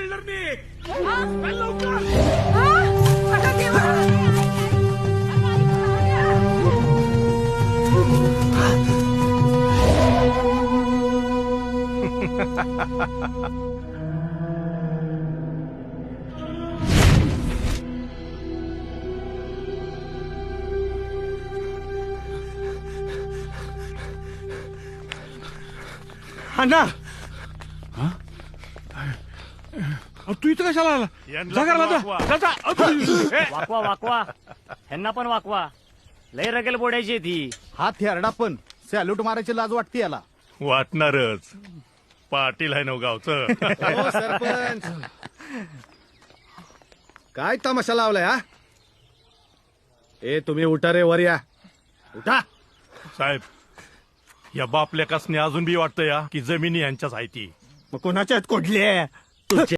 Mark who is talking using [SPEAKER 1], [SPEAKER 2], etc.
[SPEAKER 1] बिल्डरनी अण्णा तू इथं कशाला आला जा घराला जा. जा.
[SPEAKER 2] वाकवा वाकवा ह्यांना पण वाकवा. लय रगेल बोडायची ती.
[SPEAKER 3] हा थेरडा पण सॅल्यूट मारायची लाज वाटते याला.
[SPEAKER 1] वाटणारच. पाटील आहे नव गावचं.
[SPEAKER 4] हो सरपंच, काय तमाशा लावलाय हा? ए तुम्ही उठा रे, वर या. उठा.
[SPEAKER 1] साहेब या बापल्या कसने अजून बी वाटतं या की जमिनी यांच्याच आहे ती.
[SPEAKER 4] मग कोणाच्यात कोडले